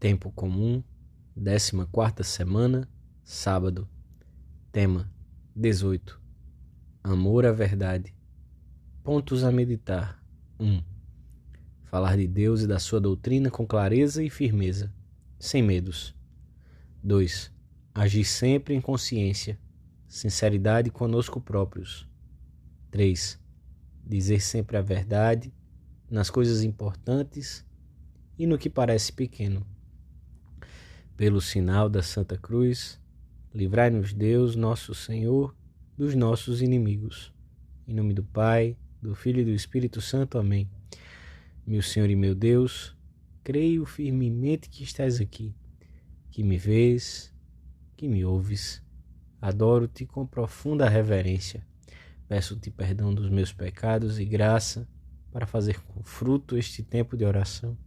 Tempo comum, 14ª semana, sábado. Tema 18. Amor à verdade. Pontos a meditar. 1. Falar de Deus e da sua doutrina com clareza e firmeza, sem medos. 2. Agir sempre em consciência, sinceridade conosco próprios. 3. Dizer sempre a verdade nas coisas importantes e no que parece pequeno. Pelo sinal da Santa Cruz, livrai-nos Deus, nosso Senhor, dos nossos inimigos. Em nome do Pai, do Filho e do Espírito Santo. Amém. Meu Senhor e meu Deus, creio firmemente que estás aqui, que me vês, que me ouves. Adoro-te com profunda reverência. Peço-te perdão dos meus pecados e graça para fazer com fruto este tempo de oração.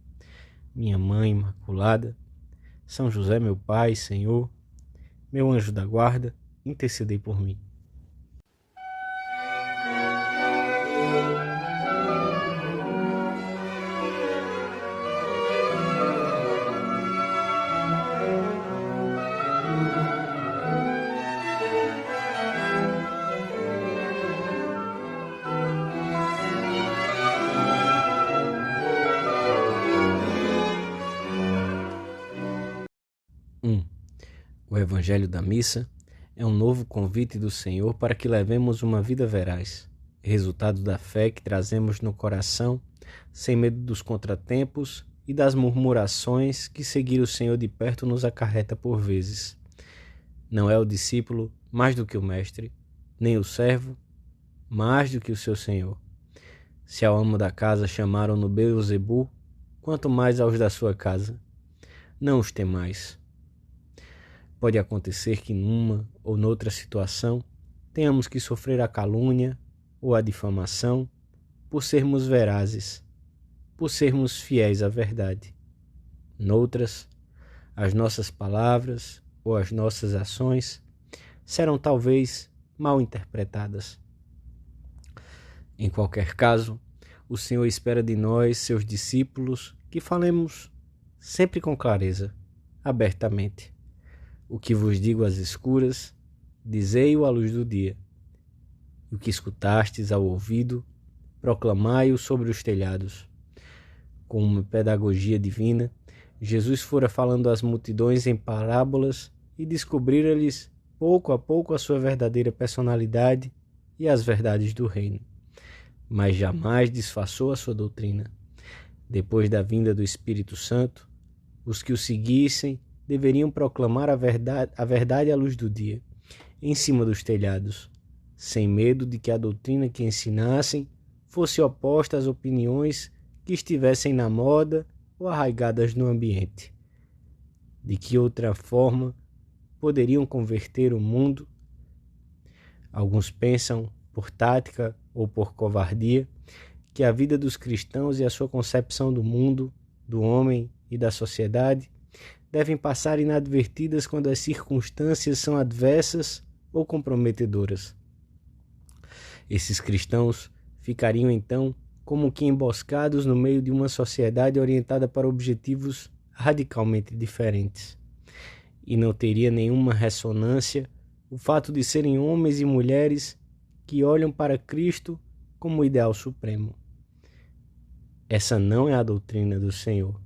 Minha Mãe Imaculada, São José, meu Pai, Senhor, meu anjo da guarda, intercedei por mim. O Evangelho da Missa é um novo convite do Senhor para que levemos uma vida veraz, resultado da fé que trazemos no coração, sem medo dos contratempos e das murmurações que seguir o Senhor de perto nos acarreta por vezes. Não é o discípulo mais do que o mestre, nem o servo mais do que o seu Senhor. Se ao amo da casa chamaram-no Beelzebu, quanto mais aos da sua casa. Não os temais. Pode acontecer que numa ou noutra situação tenhamos que sofrer a calúnia ou a difamação por sermos verazes, por sermos fiéis à verdade. Noutras, as nossas palavras ou as nossas ações serão talvez mal interpretadas. Em qualquer caso, o Senhor espera de nós, seus discípulos, que falemos sempre com clareza, abertamente. O que vos digo às escuras, dizei-o à luz do dia. O que escutastes ao ouvido, proclamai-o sobre os telhados. Com uma pedagogia divina, Jesus fora falando às multidões em parábolas e descobrira-lhes pouco a pouco a sua verdadeira personalidade e as verdades do reino. Mas jamais disfarçou a sua doutrina. Depois da vinda do Espírito Santo, os que o seguissem deveriam proclamar a verdade à luz do dia, em cima dos telhados, sem medo de que a doutrina que ensinassem fosse oposta às opiniões que estivessem na moda ou arraigadas no ambiente. De que outra forma poderiam converter o mundo? Alguns pensam, por tática ou por covardia, que a vida dos cristãos e a sua concepção do mundo, do homem e da sociedade devem passar inadvertidas quando as circunstâncias são adversas ou comprometedoras. Esses cristãos ficariam então como que emboscados no meio de uma sociedade orientada para objetivos radicalmente diferentes. E não teria nenhuma ressonância o fato de serem homens e mulheres que olham para Cristo como o ideal supremo. Essa não é a doutrina do Senhor.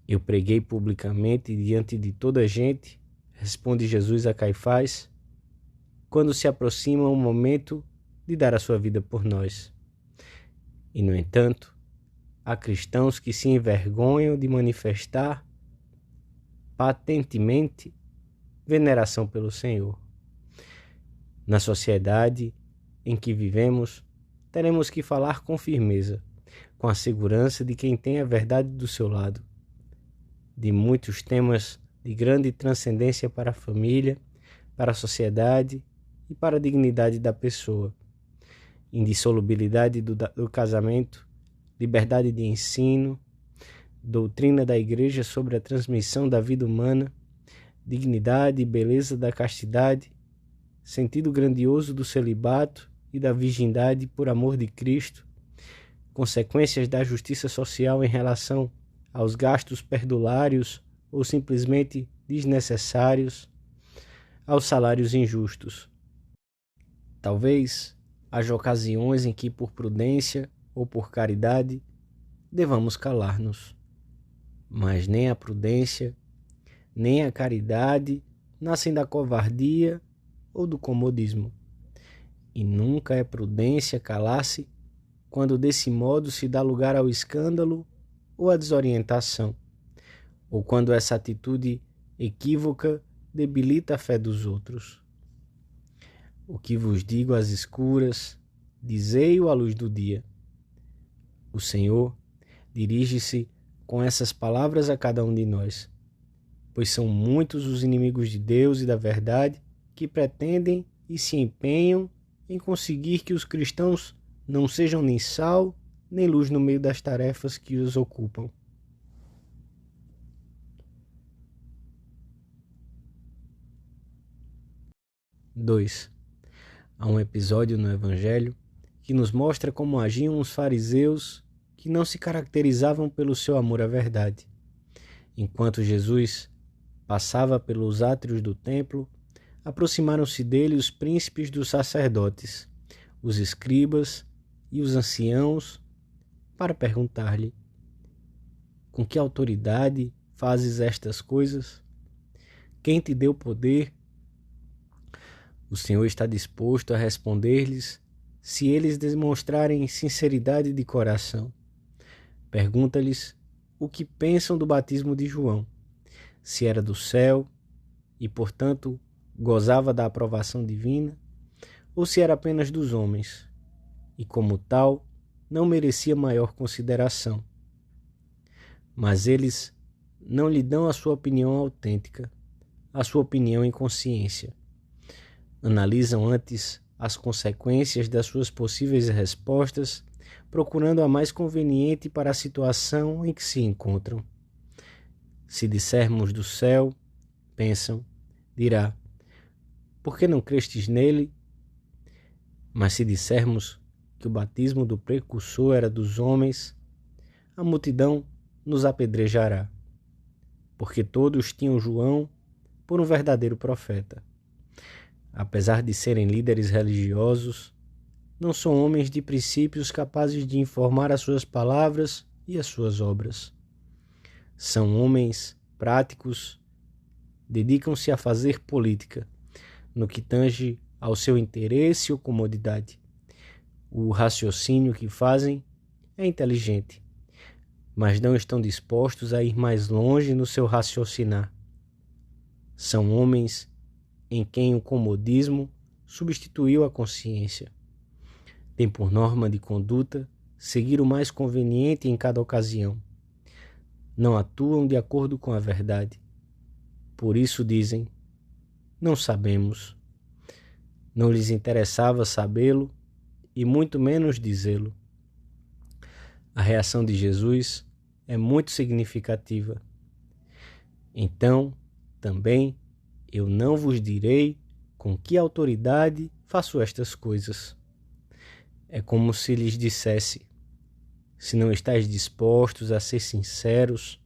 Eu preguei publicamente diante de toda a gente, responde Jesus a Caifás, quando se aproxima o momento de dar a sua vida por nós. E, no entanto, há cristãos que se envergonham de manifestar patentemente veneração pelo Senhor. Na sociedade em que vivemos, teremos que falar com firmeza, com a segurança de quem tem a verdade do seu lado. De muitos temas de grande transcendência para a família, para a sociedade e para a dignidade da pessoa. Indissolubilidade do casamento, liberdade de ensino, doutrina da Igreja sobre a transmissão da vida humana, dignidade e beleza da castidade, sentido grandioso do celibato e da virgindade por amor de Cristo, consequências da justiça social em relação aos gastos perdulários ou simplesmente desnecessários, aos salários injustos. Talvez haja ocasiões em que, por prudência ou por caridade, devamos calar-nos. Mas nem a prudência, nem a caridade nascem da covardia ou do comodismo. E nunca é prudência calar-se quando desse modo se dá lugar ao escândalo ou à desorientação, ou quando essa atitude equívoca debilita a fé dos outros. O que vos digo às escuras, dizei-o à luz do dia. O Senhor dirige-se com essas palavras a cada um de nós, pois são muitos os inimigos de Deus e da verdade que pretendem e se empenham em conseguir que os cristãos não sejam nem sal, nem luz no meio das tarefas que os ocupam. Dois. Há um episódio no Evangelho que nos mostra como agiam os fariseus que não se caracterizavam pelo seu amor à verdade. Enquanto Jesus passava pelos átrios do templo, aproximaram-se dele os príncipes dos sacerdotes, os escribas e os anciãos, para perguntar-lhe: com que autoridade fazes estas coisas? Quem te deu poder? O Senhor está disposto a responder-lhes se eles demonstrarem sinceridade de coração. Pergunta-lhes o que pensam do batismo de João, se era do céu e, portanto, gozava da aprovação divina, ou se era apenas dos homens e, como tal, não merecia maior consideração. Mas eles não lhe dão a sua opinião autêntica, a sua opinião em consciência. Analisam antes as consequências das suas possíveis respostas, procurando a mais conveniente para a situação em que se encontram. Se dissermos do céu, pensam, dirá: por que não crestes nele? Mas se dissermos que o batismo do precursor era dos homens, a multidão nos apedrejará, porque todos tinham João por um verdadeiro profeta. Apesar de serem líderes religiosos, não são homens de princípios capazes de informar as suas palavras e as suas obras. São homens práticos, dedicam-se a fazer política, no que tange ao seu interesse ou comodidade. O raciocínio que fazem é inteligente, mas não estão dispostos a ir mais longe no seu raciocinar. São homens em quem o comodismo substituiu a consciência. Tem por norma de conduta seguir o mais conveniente em cada ocasião. Não atuam de acordo com a verdade. Por isso dizem: não sabemos. Não lhes interessava sabê-lo e muito menos dizê-lo. A reação de Jesus é muito significativa. Então, também, eu não vos direi com que autoridade faço estas coisas. É como se lhes dissesse: se não estáis dispostos a ser sinceros,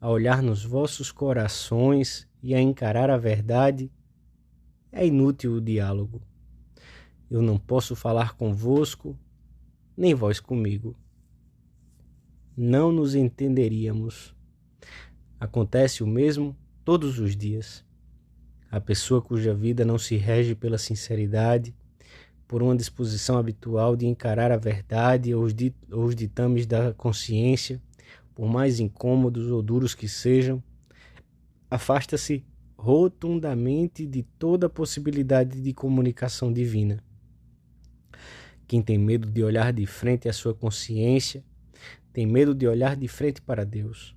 a olhar nos vossos corações e a encarar a verdade, é inútil o diálogo. Eu não posso falar convosco, nem vós comigo. Não nos entenderíamos. Acontece o mesmo todos os dias. A pessoa cuja vida não se rege pela sinceridade, por uma disposição habitual de encarar a verdade ou os ditames da consciência, por mais incômodos ou duros que sejam, afasta-se rotundamente de toda possibilidade de comunicação divina. Quem tem medo de olhar de frente à sua consciência, tem medo de olhar de frente para Deus.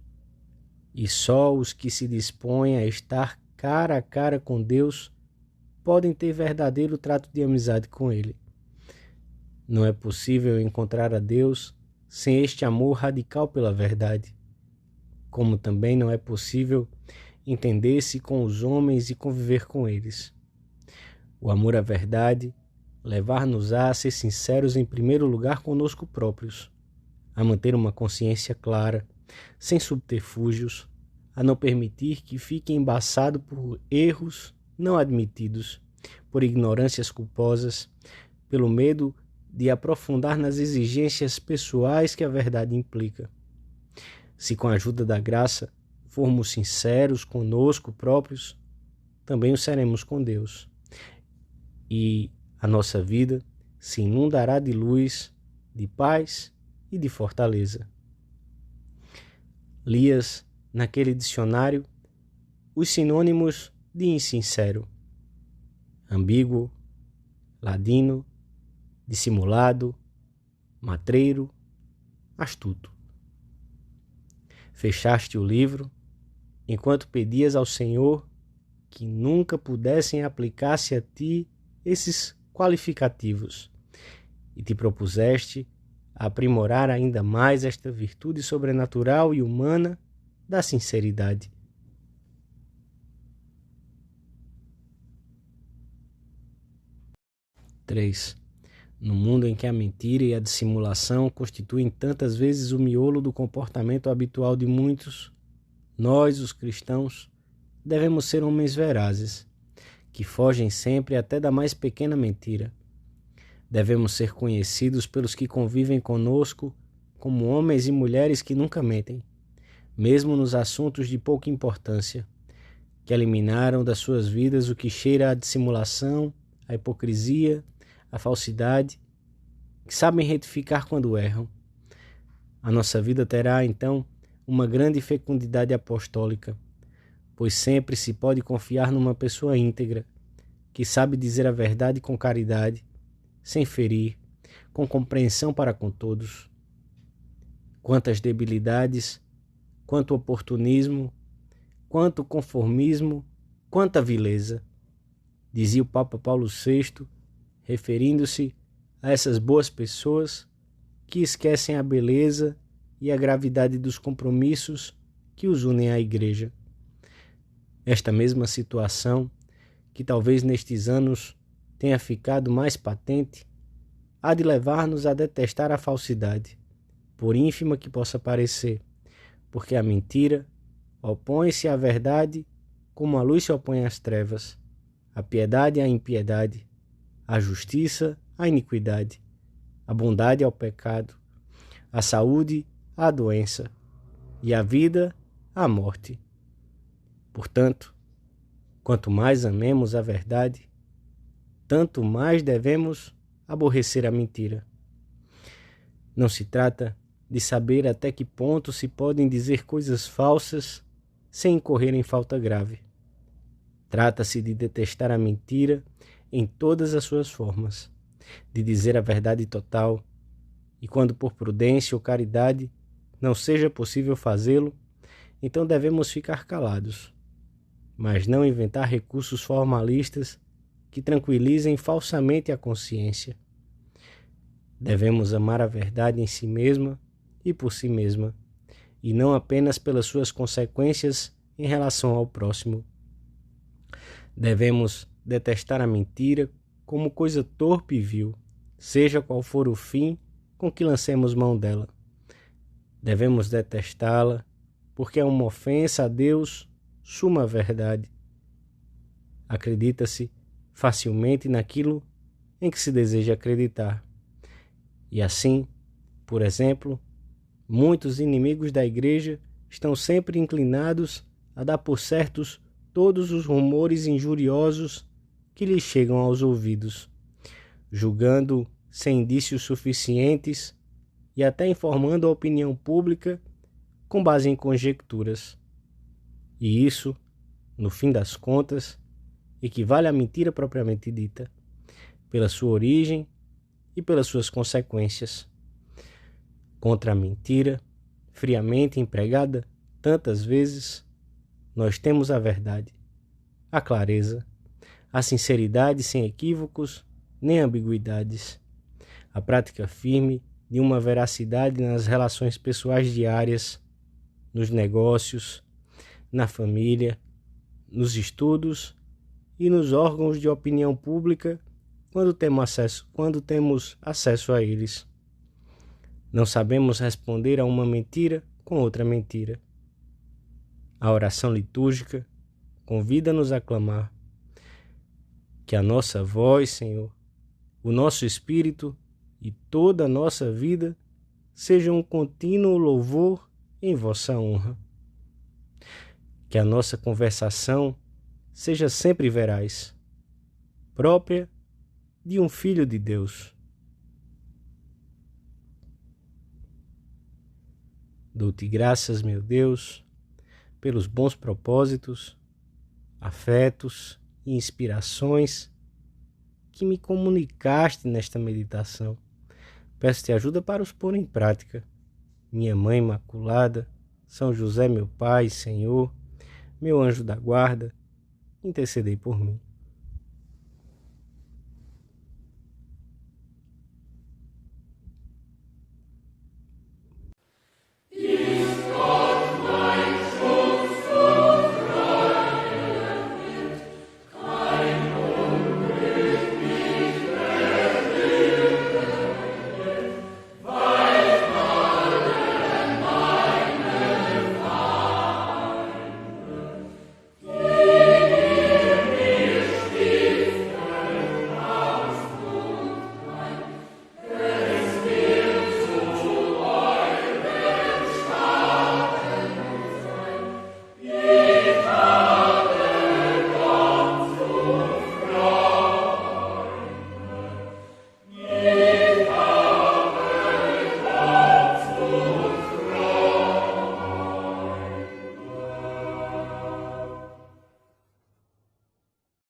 E só os que se dispõem a estar cara a cara com Deus podem ter verdadeiro trato de amizade com Ele. Não é possível encontrar a Deus sem este amor radical pela verdade, como também não é possível entender-se com os homens e conviver com eles. O amor à verdade levar-nos-á a ser sinceros em primeiro lugar conosco próprios, a manter uma consciência clara, sem subterfúgios, a não permitir que fique embaçado por erros não admitidos, por ignorâncias culposas, pelo medo de aprofundar nas exigências pessoais que a verdade implica. Se com a ajuda da graça formos sinceros conosco próprios, também o seremos com Deus. E a nossa vida se inundará de luz, de paz e de fortaleza. Lias naquele dicionário os sinônimos de insincero: ambíguo, ladino, dissimulado, matreiro, astuto. Fechaste o livro enquanto pedias ao Senhor que nunca pudessem aplicar-se a ti esses qualificativos e te propuseste a aprimorar ainda mais esta virtude sobrenatural e humana da sinceridade. Três. No mundo em que a mentira e a dissimulação constituem tantas vezes o miolo do comportamento habitual de muitos, nós, os cristãos, devemos ser homens verazes, que fogem sempre até da mais pequena mentira. Devemos ser conhecidos pelos que convivem conosco como homens e mulheres que nunca mentem, mesmo nos assuntos de pouca importância, que eliminaram das suas vidas o que cheira à dissimulação, à hipocrisia, à falsidade, que sabem retificar quando erram. A nossa vida terá, então, uma grande fecundidade apostólica, pois sempre se pode confiar numa pessoa íntegra, que sabe dizer a verdade com caridade, sem ferir, com compreensão para com todos. Quantas debilidades, quanto oportunismo, quanto conformismo, quanta vileza, dizia o Papa Paulo VI, referindo-se a essas boas pessoas que esquecem a beleza e a gravidade dos compromissos que os unem à Igreja. Esta mesma situação, que talvez nestes anos tenha ficado mais patente, há de levar-nos a detestar a falsidade, por ínfima que possa parecer, porque a mentira opõe-se à verdade como a luz se opõe às trevas, a piedade à impiedade, a justiça à iniquidade, a bondade ao pecado, a saúde à doença e a vida à morte. Portanto, quanto mais amemos a verdade, tanto mais devemos aborrecer a mentira. Não se trata de saber até que ponto se podem dizer coisas falsas sem incorrer em falta grave. Trata-se de detestar a mentira em todas as suas formas, de dizer a verdade total, e quando por prudência ou caridade não seja possível fazê-lo, então devemos ficar calados, mas não inventar recursos formalistas que tranquilizem falsamente a consciência. Devemos amar a verdade em si mesma e por si mesma, e não apenas pelas suas consequências em relação ao próximo. Devemos detestar a mentira como coisa torpe e vil, seja qual for o fim com que lancemos mão dela. Devemos detestá-la porque é uma ofensa a Deus, suma verdade. Acredita-se facilmente naquilo em que se deseja acreditar. E assim, por exemplo, muitos inimigos da Igreja estão sempre inclinados a dar por certos todos os rumores injuriosos que lhes chegam aos ouvidos, julgando sem indícios suficientes e até informando a opinião pública com base em conjecturas. E isso, no fim das contas, equivale à mentira propriamente dita, pela sua origem e pelas suas consequências. Contra a mentira, friamente empregada tantas vezes, nós temos a verdade, a clareza, a sinceridade sem equívocos nem ambiguidades, a prática firme de uma veracidade nas relações pessoais diárias, nos negócios, na família, nos estudos e nos órgãos de opinião pública quando temos acesso a eles. Não sabemos responder a uma mentira com outra mentira. A oração litúrgica convida-nos a clamar que a nossa voz, Senhor, o nosso espírito e toda a nossa vida seja um contínuo louvor em vossa honra. Que a nossa conversação seja sempre veraz, própria de um filho de Deus. Dou-te graças, meu Deus, pelos bons propósitos, afetos e inspirações que me comunicaste nesta meditação. Peço-te ajuda para os pôr em prática. Minha Mãe Imaculada, São José, meu Pai, Senhor, meu anjo da guarda, intercedei por mim.